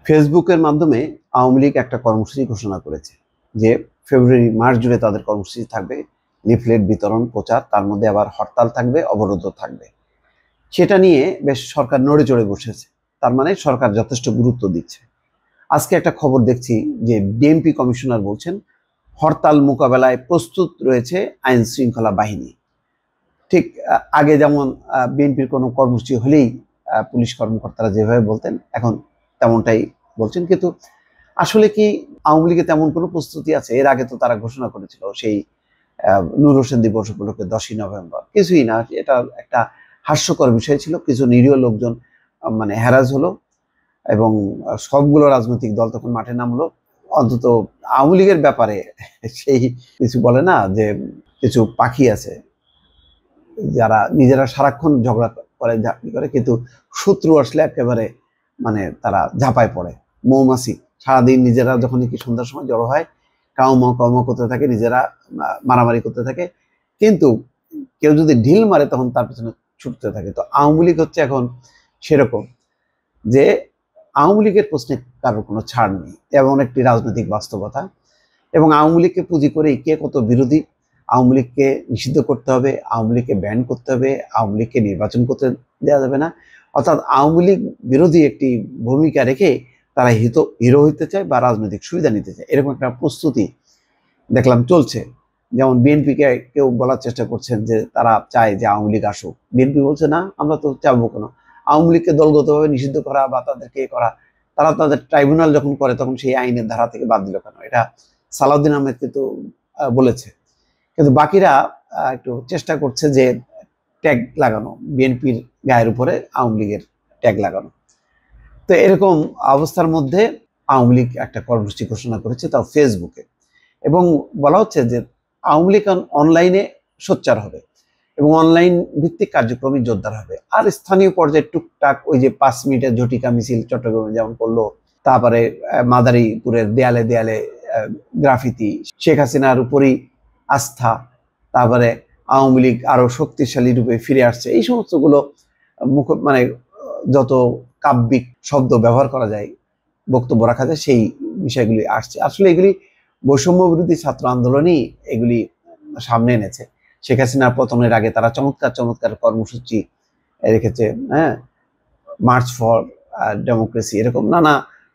ফেসবুকের মাধ্যমে আওয়ামী লীগ একটা কর্মসূচি ঘোষণা করেছে যে ফেব্রুয়ারি মাস জুড়ে তাদের কর্মসূচি থাকবে, লিফলেট বিতরণ, প্রচার, তার মধ্যে আবার হরতাল থাকবে, অবরোধও থাকবে। সেটা নিয়ে বেশ সরকার নড়ে চড়ে বসেছে। তার মানে সরকার যথেষ্ট গুরুত্ব দিচ্ছে। আজকে একটা খবর দেখছি যে ডিএমপি কমিশনার বলছেন হরতাল মোকাবেলায় প্রস্তুত রয়েছে আইন শৃঙ্খলা বাহিনী। ঠিক আগে যেমন বিএনপির কোনো কর্মসূচি হলেই পুলিশ কর্মকর্তারা যেভাবে বলতেন, এখন তেমনটাই বলছেন। কিন্তু আসলে কি আওয়ামী লীগে তেমন কোনো প্রস্তুতি আছে? এর আগে তো তারা ঘোষণা করেছিল সেই নূর হোসেন দিবস উপলক্ষে 10ই নভেম্বর। কিছুই না, এটা একটা হাস্যকর বিষয় ছিল। কিছু নিরীহ লোকজন মানে হ্যারাস হলো এবং সবগুলো রাজনৈতিক দল তখন মাঠে নামলো। অন্তত আওয়ামী লীগের ব্যাপারে সেই কিছু বলে না যে কিছু পাখি আছে যারা নিজেরা সারাক্ষণ ঝগড়া করে, কিন্তু শত্রু আসলে একেবারে মানে তারা ঝাঁপায় পড়ে। মৌমাছি সারাদিন নিজেরা যখন কি সন্ধ্যার সময় জড়ো হয়, কাউমা কাউমা করতে থাকে, নিজেরা মারামারি করতে থাকে, কিন্তু কেউ যদি ঢিল মারে তখন তার পেছনে ছুটতে থাকে। তো আওয়ামী লীগ হচ্ছে এখন সেরকম, যে আওয়ামী লীগের প্রশ্নে কারোর কোনো ছাড় নেই, এমন একটি রাজনৈতিক বাস্তবতা। এবং আওয়ামী লীগকে পুঁজি করেই কে কত বিরোধী। আওয়ামী লীগকে নিষিদ্ধ করতে হবে, আওয়ামী লীগকে ব্যান করতে হবে, আওয়ামী লীগকে নির্বাচন করতে দেওয়া যাবে না। অর্থাৎ আওয়ামী লীগ বিরোধী একটি ভূমিকা রেখে তারা হিরো হইতে চায় বা রাজনৈতিক সুবিধা নিতে চায়, এরকম একটা প্রস্তুতি দেখলাম চলছে। যেমন বিএনপিকে কেউ বলার চেষ্টা করছেন যে তারা চায় যে আওয়ামী লীগ আসুক। বিএনপি বলছে না, আমরা তো চাবো কেন। আওয়ামী লীগকে দলগতভাবে নিষিদ্ধ করা বা তাদেরকে করা, তারা তাদের ট্রাইব্যুনাল যখন করে তখন সেই আইনের ধারা থেকে বাদ দিল কেন? এটা সালাউদ্দিন আহমেদ কিন্তু বলেছে। কিন্তু বাকিরা একটু চেষ্টা করছে যে ট্যাগ লাগানো, বিএনপির গায়ের উপরে আওয়ামী লীগের ট্যাগ লাগানো। তো এরকম অবস্থার মধ্যে আওয়ামী লীগ একটা কর্মসূচি ঘোষণা করেছে, তাও ফেসবুকে, এবং বলা হচ্ছে যে আওয়ামী লীগ অনলাইনে সোচ্চার হবে এবং অনলাইন ভিত্তিক কার্যক্রমে জোরদার হবে। আর স্থানীয় পর্যায়ে টুকটাক ওই যে 5 মিনিটের ঝটিকা মিছিল চট্টগ্রামে যেমন করলো, তারপরে মাদারীপুরের দেয়ালে দেয়ালে গ্রাফিতি, শেখ হাসিনার উপরই আস্থা, তারপরে আওয়ামী লীগ আরো শক্তিশালী রূপে ফিরে আসছে, এই সমস্তগুলো মানে যত কাব্যিক শব্দ ব্যবহার করা যায়, বক্তব্য রাখা যায়, সেই বিষয়গুলি আসছে। আসলে এগুলি বৈষম্য বিরোধী ছাত্র আন্দোলনই এগুলি সামনে এনেছে। শেখ হাসিনার পতনের আগে তারা চমৎকার চমৎকার কর্মসূচি রেখেছে, হ্যাঁ, মার্চ ফর ডেমোক্রেসি, এরকম নানা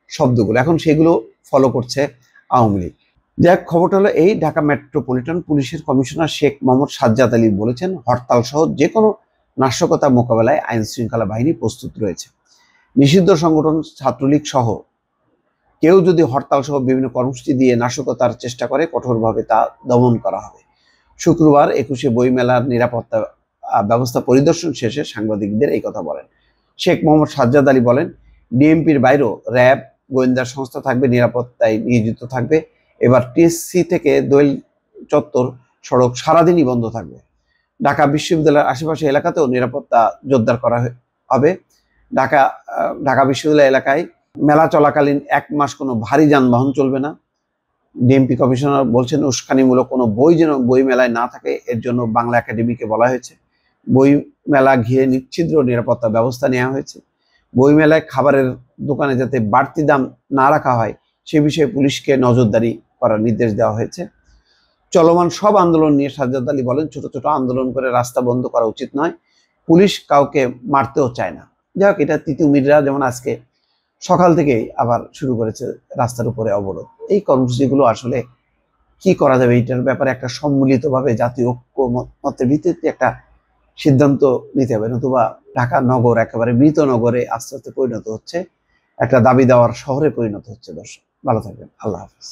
শব্দগুলো এখন সেগুলো ফলো করছে আওয়ামী লীগ। যাক, খবরটা হলো এই, ঢাকা মেট্রোপলিটন পুলিশের কমিশনার শেখ মোহাম্মদ সাজ্জাদ আলী বলেছেন হরতাল সহ যে কোনো নাশকতা মোকাবেলায় আইন শৃঙ্খলা বাহিনী প্রস্তুত রয়েছে। নিষিদ্ধ সংগঠন ছাত্রলীগ সহ কেউ যদি হরতাল সহ বিভিন্ন কর্মসূচি দিয়ে নাশকতার চেষ্টা করে কঠোরভাবে তা দমন করা হবে। শুক্রবার 21শে বইমেলার নিরাপত্তা ব্যবস্থা পরিদর্শন শেষে সাংবাদিকদের এই কথা বলেন শেখ মোহাম্মদ সাজ্জাদ আলী। বলেন, ডিএমপির বাইরেও র্যাব, গোয়েন্দা সংস্থা থাকবে, নিরাপত্তায় নিয়োজিত থাকবে। এবার টিএসসি থেকে দোয়েল চত্বর সড়ক সারাদিনই বন্ধ থাকবে। ঢাকা বিশ্ববিদ্যালয়ের আশেপাশে এলাকাতেও নিরাপত্তা জোরদার করা হবে। ঢাকা বিশ্ববিদ্যালয় এলাকায় মেলা চলাকালীন 1 মাস কোনো ভারী যানবাহন চলবে না। ডিএমপি কমিশনার বলছেন উস্কানিমূলক কোনো বই যেন বই মেলায় না থাকে, এর জন্য বাংলা একাডেমিকে বলা হয়েছে। বই মেলা ঘিরে নিচ্ছিদ্র নিরাপত্তা ব্যবস্থা নেওয়া হয়েছে। বই মেলায় খাবারের দোকানে যাতে বাড়তি দাম না রাখা হয় সে বিষয়ে পুলিশকে নজরদারি করার নির্দেশ দেওয়া হয়েছে। চলমান সব আন্দোলন নিয়ে সাজ্জাদ আলী বলেন, ছোট ছোট আন্দোলন করে রাস্তা বন্ধ করা উচিত নয়, পুলিশ কাউকে মারতেও চায় না। যাই হোক, এটা তিতুমিররা যেমন আজকে সকাল থেকেই আবার শুরু করেছে রাস্তার উপরে অবরোধ। এই কর্মসূচিগুলো আসলে কি করা যাবে, এইটার ব্যাপারে একটা সম্মিলিতভাবে জাতীয় ঐক্য মতের ভিত্তিতে একটা সিদ্ধান্ত নিতে হবে, নতুবা ঢাকা নগর একেবারে মৃত নগরে আস্তে আস্তে পরিণত হচ্ছে, একটা দাবি দেওয়ার শহরে পরিণত হচ্ছে। দর্শক ভালো থাকবেন, আল্লাহ হাফিজ।